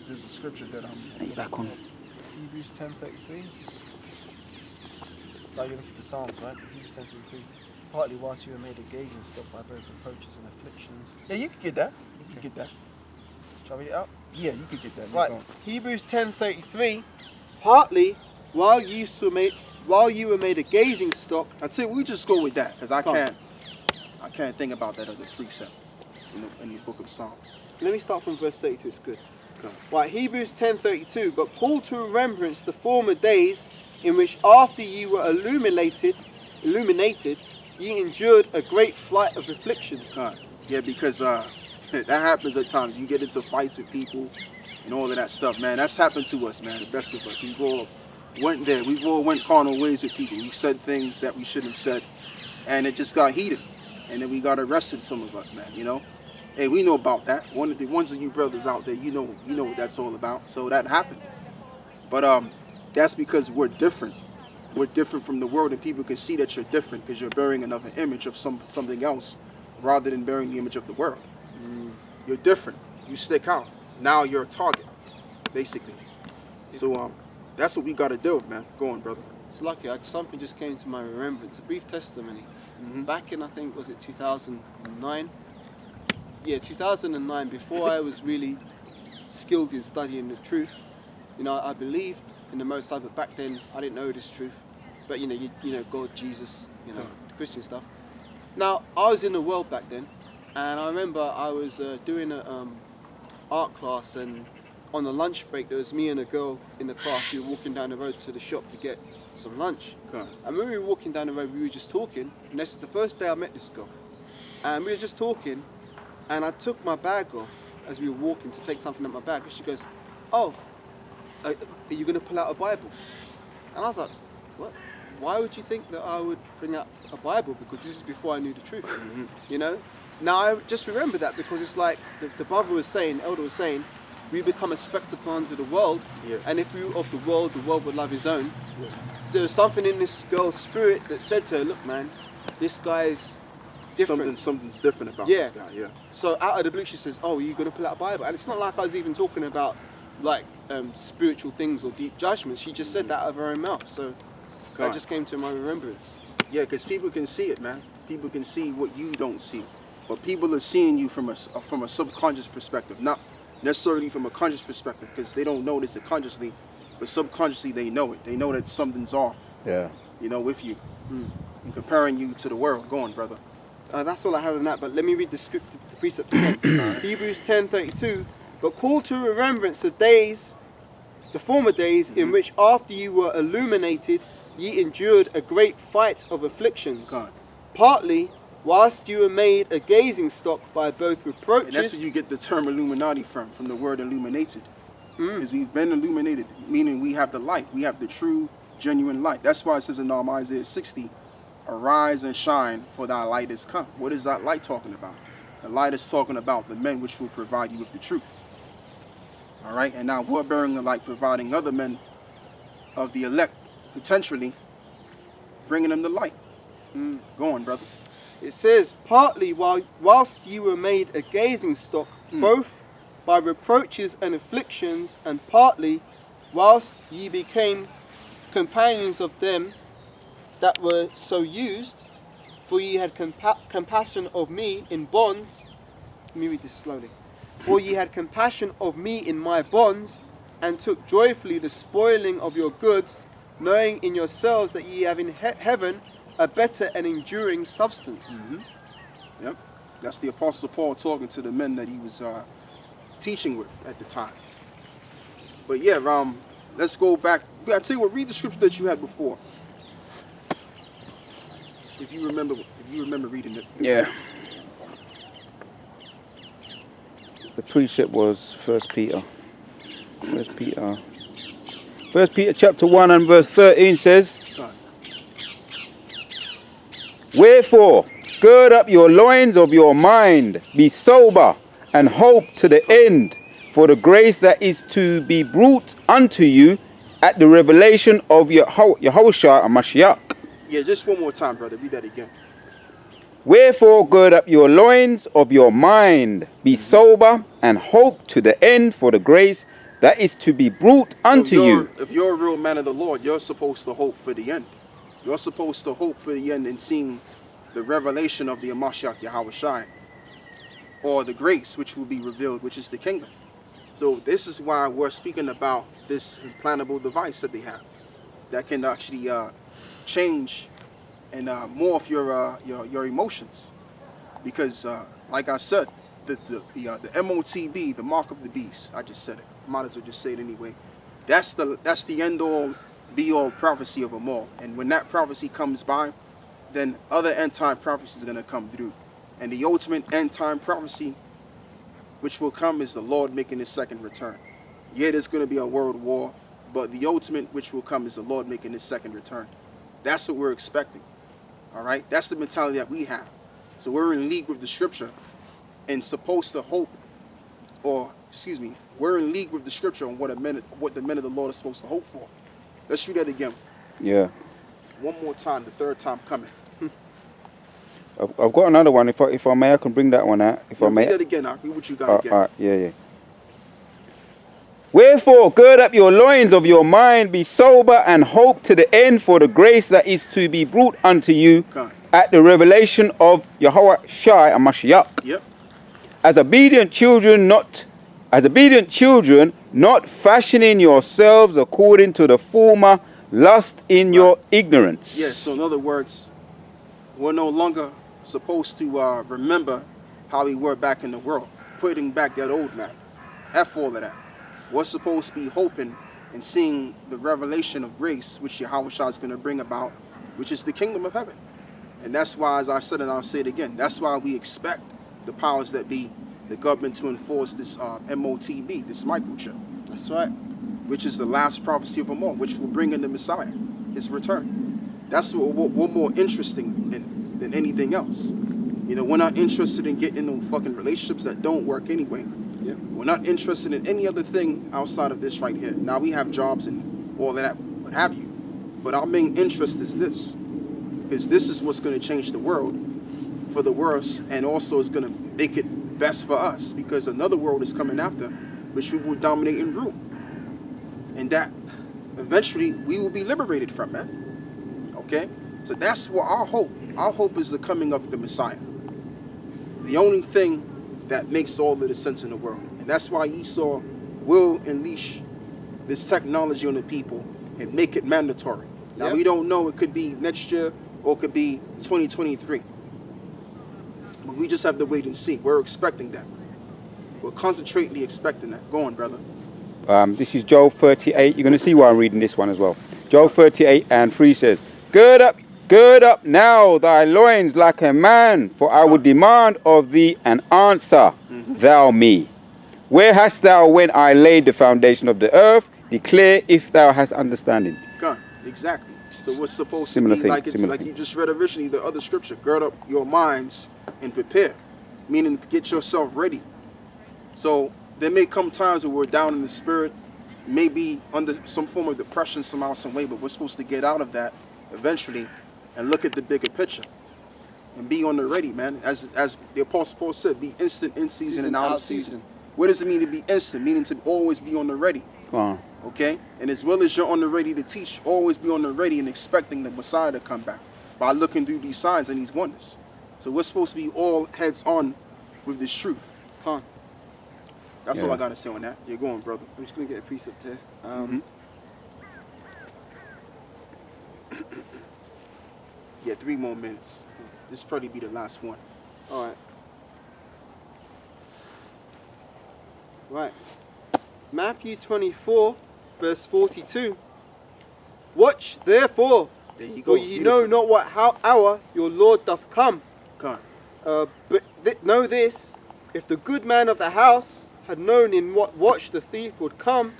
There's a scripture that I'm back on. Hebrews 10:33. Like you're looking for Psalms, right? Hebrews 10:33. Partly whilst you were made a gazing stock by both reproaches and afflictions. Yeah, you could get that. You could get that. Shall I read it out? Yeah, you could get that. Right. Hebrews 10:33. Partly while you were made a gazing stock. I'd say we just go with that because I can't think about that other precept in the book of Psalms. Let me start from verse 32. It's good. Go. Right. Hebrews 10:32. But call to remembrance the former days in which after you were illuminated, ye endured a great flight of afflictions. Yeah, because that happens at times. You get into fights with people and all of that stuff, man. That's happened to us, man. The best of us. We've all went there. We've all went carnal ways with people. We've said things that we shouldn't have said, and it just got heated. And then we got arrested, some of us, man, you know? Hey, we know about that. One of the ones of you brothers out there, you know what that's all about. So that happened. But that's because we're different. We're different from the world, and people can see that you're different because you're bearing another image of something else rather than bearing the image of the world. You're different. You stick out. Now you're a target, basically. So that's what we got to do, man. Go on, brother. It's lucky. Something just came to my remembrance. A brief testimony. Back in, I think, was it 2009? Yeah, 2009, before I was really skilled in studying the truth. You know, I believed in the Most High, but back then I didn't know this truth. But you know, God, Jesus, the Christian stuff. Now I was in the world back then, and I remember I was doing a art class, and on the lunch break there was me and a girl in the class. We were walking down the road to the shop to get some lunch. And when we were walking down the road, we were just talking. And this is the first day I met this girl, and we were just talking. And I took my bag off as we were walking to take something out my bag. And she goes, "Oh, are you going to pull out a Bible?" And I was like, "What? Why would you think that I would bring out a Bible? Because this is before I knew the truth." You know? Now I just remember that because it's like the brother was saying, the elder was saying, we become a spectacle unto the world. And if we were of the world would love his own. There was something in this girl's spirit that said to her, "Look, man, this guy's different." Something's different about this guy, So out of the blue she says, "Oh, are you going to pull out a Bible?" And it's not like I was even talking about like spiritual things or deep judgments. She just said that out of her own mouth. So that just came to my remembrance. Yeah, because people can see it, man. People can see what you don't see. But people are seeing you from a subconscious perspective, not necessarily from a conscious perspective, because they don't notice it consciously, but subconsciously they know it. They know that something's off. Yeah. You know, with you and comparing you to the world. Go on, brother. That's all I had on that, but let me read the script, the precept again. Hebrews 10:32. But call to remembrance the former days in which after you were illuminated, ye endured a great fight of afflictions. Partly whilst you were made a gazing stock by both reproaches. And that's where you get the term Illuminati from the word illuminated. Because we've been illuminated, meaning we have the light. We have the true, genuine light. That's why it says in Isaiah 60, "Arise and shine, for thy light is come." What is that light talking about? The light is talking about the men which will provide you with the truth. All right? And now we're bearing the light, providing other men of the elect, potentially bringing them the light. Go on, brother. It says, partly whilst you were made a gazing stock, both by reproaches and afflictions, and partly whilst ye became companions of them that were so used, for ye had compassion of me in bonds. Let me read this slowly. For ye had compassion of me in my bonds, and took joyfully the spoiling of your goods, knowing in yourselves that ye have in heaven a better and enduring substance. Yep. That's the Apostle Paul talking to the men that he was teaching with at the time. But yeah, let's go back. I tell you what, read the scripture that you had before. If you remember reading it. Yeah. The precept was 1 Peter. 1 Peter chapter 1 and verse 13 says, "Wherefore, gird up your loins of your mind, be sober, and hope to the end for the grace that is to be brought unto you at the revelation of Yahushua and Mashiach." Yeah, just one more time, brother. Read that again. Wherefore gird up your loins of your mind, be sober, and hope to the end for the grace that is to be brought unto you. If you're a real man of the Lord, you're supposed to hope for the end. You're supposed to hope for the end and seeing the revelation of the Mashiach Yahushua, or the grace which will be revealed, which is the kingdom. So this is why we're speaking about this implantable device that they have that can actually change and morph your emotions. Because like I said, the MOTB, the mark of the beast, I just said it. Might as well just say it anyway. That's the end all be all prophecy of them all. And when that prophecy comes by, then other end time prophecies are going to come through. And the ultimate end time prophecy which will come is the Lord making his second return. Yeah, there's going to be a world war, but the ultimate which will come is the Lord making his second return. That's what we're expecting. All right? That's the mentality that we have. So we're in league with the scripture and supposed to hope, or excuse me, we're in league with the scripture on what the men of the Lord are supposed to hope for. Let's shoot that again. Yeah. One more time, the third time coming. I've got another one. If I may, I can bring that one out. If I may. Read that again. I'll read what you got again. Yeah. Wherefore, gird up your loins of your mind, be sober, and hope to the end for the grace that is to be brought unto you at the revelation of Yahweh Shai and Mashiach. Yep. As obedient children, not fashioning yourselves according to the former lust in your ignorance. Yes. So in other words, we're no longer supposed to remember how we were back in the world, putting back that old man. F all of that. We're supposed to be hoping and seeing the revelation of grace, which Yahushua is going to bring about, which is the kingdom of heaven. And that's why, as I said, and I'll say it again, that's why we expect the powers that be, the government, to enforce this MOTB, this microchip. That's right. Which is the last prophecy of them all, which will bring in the Messiah, his return. That's what we're more interesting in than anything else. You know, we're not interested in getting into fucking relationships that don't work anyway. Yep. We're not interested in any other thing outside of this right here. Now, we have jobs and all of that, what have you. But our main interest is this. Because this is what's going to change the world for the worse, and also is going to make it best for us. Because another world is coming after, which we will dominate and rule. And that, eventually, we will be liberated from, man. Okay? So that's what our hope is, the coming of the Messiah. The only thing that makes all of the sense in the world. And that's why Esau will unleash this technology on the people and make it mandatory. Now, Yep. We don't know. It could be next year or it could be 2023. But we just have to wait and see. We're expecting that. We're concentratedly expecting that. Go on, brother. This is Joel 38. You're going to see why I'm reading this one as well. Joel 38 and 3 says, Gird up now thy loins like a man, for I will demand of thee an answer, thou me. Where hast thou when I laid the foundation of the earth? Declare if thou hast understanding. God, exactly. So what's supposed Similar to be thing, like you just read originally, the other scripture, gird up your minds and prepare, meaning get yourself ready. So there may come times where we're down in the spirit, maybe under some form of depression somehow, some way, but we're supposed to get out of that eventually and look at the bigger picture and be on the ready, man. As the Apostle Paul said, be instant in season and out of season. What does it mean to be instant? Meaning to always be on the ready. Okay? And as well as you're on the ready to teach, always be on the ready and expecting the Messiah to come back by looking through these signs and these wonders. So we're supposed to be all heads on with this truth. That's all I got to say on that. You're going, brother. I'm just going to get a precept here. Yeah, 3 more minutes. This will probably be the last one. All right. Right. Matthew 24, verse 42. Watch therefore, There you go. for ye know not what hour your Lord doth come. Come. But know this, if the good man of the house had known in what watch the thief would come,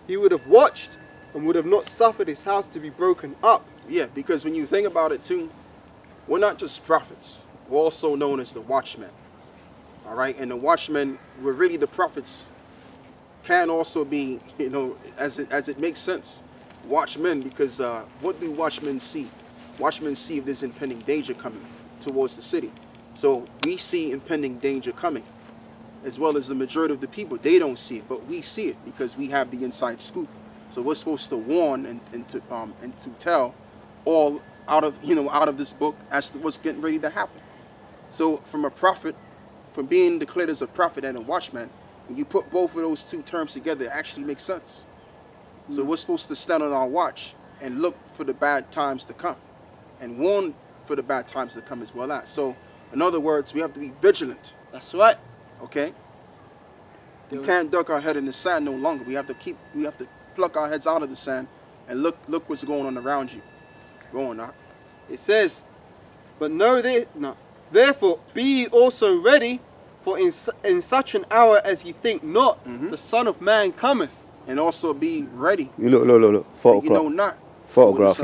he would have watched and would have not suffered his house to be broken up. Yeah, because when you think about it too, we're not just prophets. We're also known as the watchmen. All right? And the watchmen, we're really the prophets, can also be, you know, as it makes sense, watchmen, because what do watchmen see? Watchmen see if there's impending danger coming towards the city. So we see impending danger coming, as well as the majority of the people. They don't see it, but we see it because we have the inside scoop. So we're supposed to warn and to tell all out of this book as to what's getting ready to happen. So from a prophet, from being declared as a prophet and a watchman, when you put both of those two terms together, it actually makes sense. So we're supposed to stand on our watch and look for the bad times to come, and warn for the bad times to come as well as. So, in other words, we have to be vigilant. That's right. Okay. We can't duck our head in the sand no longer. We have to pluck our heads out of the sand and look what's going on around you. Go on now. It says, but know this, no. Therefore, be ye also ready, for in such an hour as ye think not, the Son of Man cometh. And also be ready. Look. You know not. Photograph.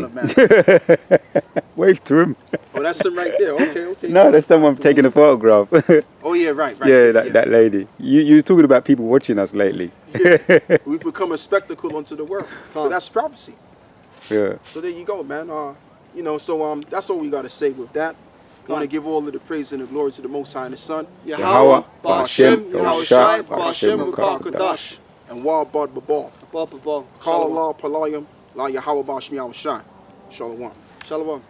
Wave to him. Oh, that's him right there. Okay. No, that's someone taking a photograph. Oh yeah, right. Yeah, that lady. You was talking about people watching us lately. Yeah. We've become a spectacle unto the world. But that's prophecy. Yeah. So there you go, man. So that's all we gotta say with that. I want to give all of the praise and the glory to the Most High and the Son. Yahweh, Ba'ashem, Yahushai, Ba'ashem, Ba'akadash. And Wa'abad Babal. Babal. Call Allah Palayim, La Yahweh Ba'ashem Yahushai. Shalom. Shalom.